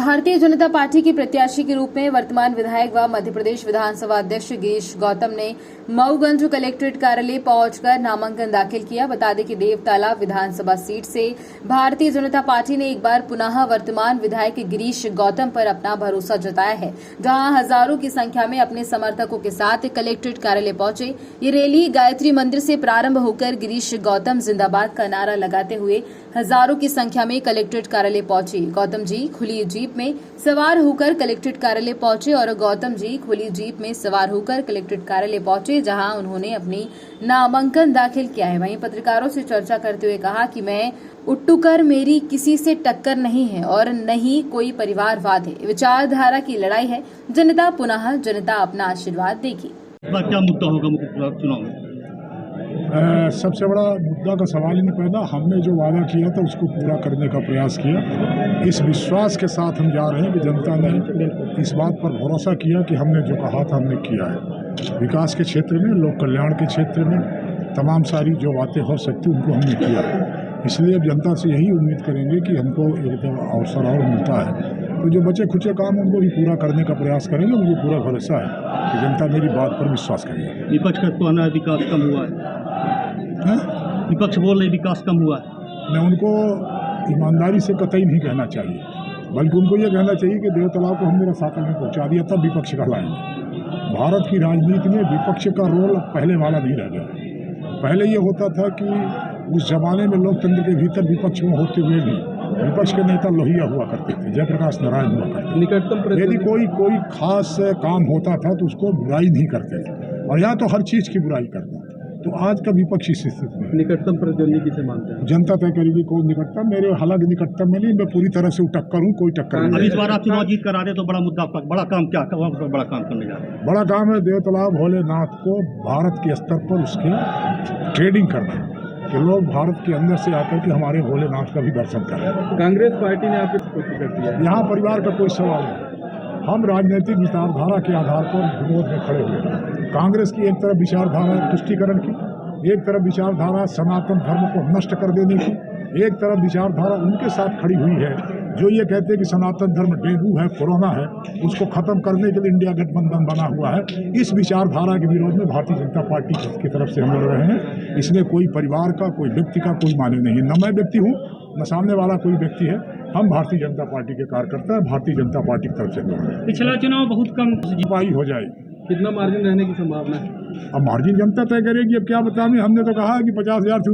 Bharatiya Janata party के प्रत्याशी के रूप में वर्तमान विधायक व मध्य प्रदेश विधानसभा अध्यक्ष गिरीश गौतम ने मऊगंज कलेक्ट्रेट कार्यालय पहुंचकर नामांकन दाखिल किया। बता दें कि देवतालाब विधानसभा सीट से भारतीय जनता पार्टी ने एक बार पुनः वर्तमान विधायक गिरीश गौतम पर अपना भरोसा जताया है, जहां हजारों की संख्या में अपने समर्थकों के साथ कलेक्ट्रेट कार्यालय पहुंचे। ये रैली गायत्री मंदिर से प्रारंभ होकर गिरीश गौतम जिंदाबाद का नारा लगाते हुए हजारों की संख्या में कलेक्ट्रेट कार्यालय पहुंचे। गौतम जी खुली जीप में सवार होकर कलेक्ट्रेट कार्यालय पहुंचे और गौतम जी खुली जीप में सवार होकर कलेक्ट्रेट कार्यालय पहुंचे, जहां उन्होंने अपनी नामांकन दाखिल किया है। वहीं पत्रकारों से चर्चा करते हुए कहा कि मैं उट्टूकर, मेरी किसी से टक्कर नहीं है और न ही कोई परिवारवाद है, विचारधारा की लड़ाई है। जनता पुनः जनता अपना आशीर्वाद देगी। क्या मुद्दा होगा चुनाव में? सबसे बड़ा मुद्दा का सवाल ही नहीं पैदा। हमने जो वादा किया था उसको पूरा करने का प्रयास किया। इस विश्वास के साथ हम जा रहे हैं कि जनता ने इस बात पर भरोसा किया कि हमने जो कहा था हमने किया है। विकास के क्षेत्र में, लोक कल्याण के क्षेत्र में तमाम सारी जो बातें हो सकती उनको हमने किया है। इसलिए अब जनता से यही उम्मीद करेंगे कि हमको एक अवसर और मिलता है तो जो बचे खुचे काम उनको भी पूरा करने का प्रयास करेंगे। मुझे पूरा भरोसा है कि जनता मेरी बात पर विश्वास करेगी। विपक्ष का कहना है विकास कम हुआ है। विपक्ष बोल रहे विकास कम हुआ है। मैं उनको ईमानदारी से कतई नहीं कहना चाहिए, बल्कि उनको ये कहना चाहिए कि देवतालाब को हमने रसातल में पहुंचा दिया, तब विपक्ष कहलाएंगे। भारत की राजनीति में विपक्ष का रोल अब पहले वाला नहीं रह गया। पहले ये होता था कि उस जमाने में लोकतंत्र के भीतर विपक्ष में होते हुए भी विपक्ष के नेता लोहिया हुआ करते थे, जयप्रकाश नारायण हुआ करते थे। यदि कोई खास काम होता था तो उसको बुराई नहीं करते थे, और यहाँ तो हर चीज़ की बुराई करता। तो आज का विपक्षी स्थिति में निकटतम प्रतिद्वंदी किसे मानते हैं? जनता तय करेगी कौन निकटतम। मेरे हालांकि निकटतम में नहीं, मैं पूरी तरह से टक्कर हूँ, कोई टक्कर नहीं। अभी इस बार आप चुनाव जीत कर आ रहे तो बड़ा मुद्दा, बड़ा काम क्या बड़ा काम करने जा रहे हैं? बड़ा काम है देवतालाब भोलेनाथ को भारत के स्तर पर उसकी ट्रेडिंग करना, कि लोग भारत के अंदर से आकर के हमारे भोलेनाथ का भी दर्शन करें। कांग्रेस पार्टी ने आपको टिकट दिया। यहाँ परिवार का कोई सवाल नहीं। हम राजनीतिक विचारधारा के आधार पर विरोध में खड़े हुए। कांग्रेस की एक तरफ विचारधारा तुष्टीकरण की, एक तरफ विचारधारा सनातन धर्म को नष्ट कर देने की, एक तरफ विचारधारा उनके साथ खड़ी हुई है जो ये कहते हैं कि सनातन धर्म डेंगू है, कोरोना है, उसको खत्म करने के लिए इंडिया गठबंधन बना हुआ है। इस विचारधारा के विरोध में भारतीय जनता पार्टी की तरफ से हम लड़ रहे हैं। इसमें कोई परिवार का, कोई व्यक्ति का कोई माने नहीं है। न मैं व्यक्ति हूँ, न सामने वाला कोई व्यक्ति है। हम भारतीय जनता पार्टी के कार्यकर्ता हैं, भारतीय जनता पार्टी की तरफ से लड़ रहे हैं। पिछला चुनाव बहुत कम जीपाई हो जाएगी। कितना मार्जिन रहने की संभावना है? अब मार्जिन जनता तय करेगी। अब क्या बताएं, हमने तो कहा कि 50,000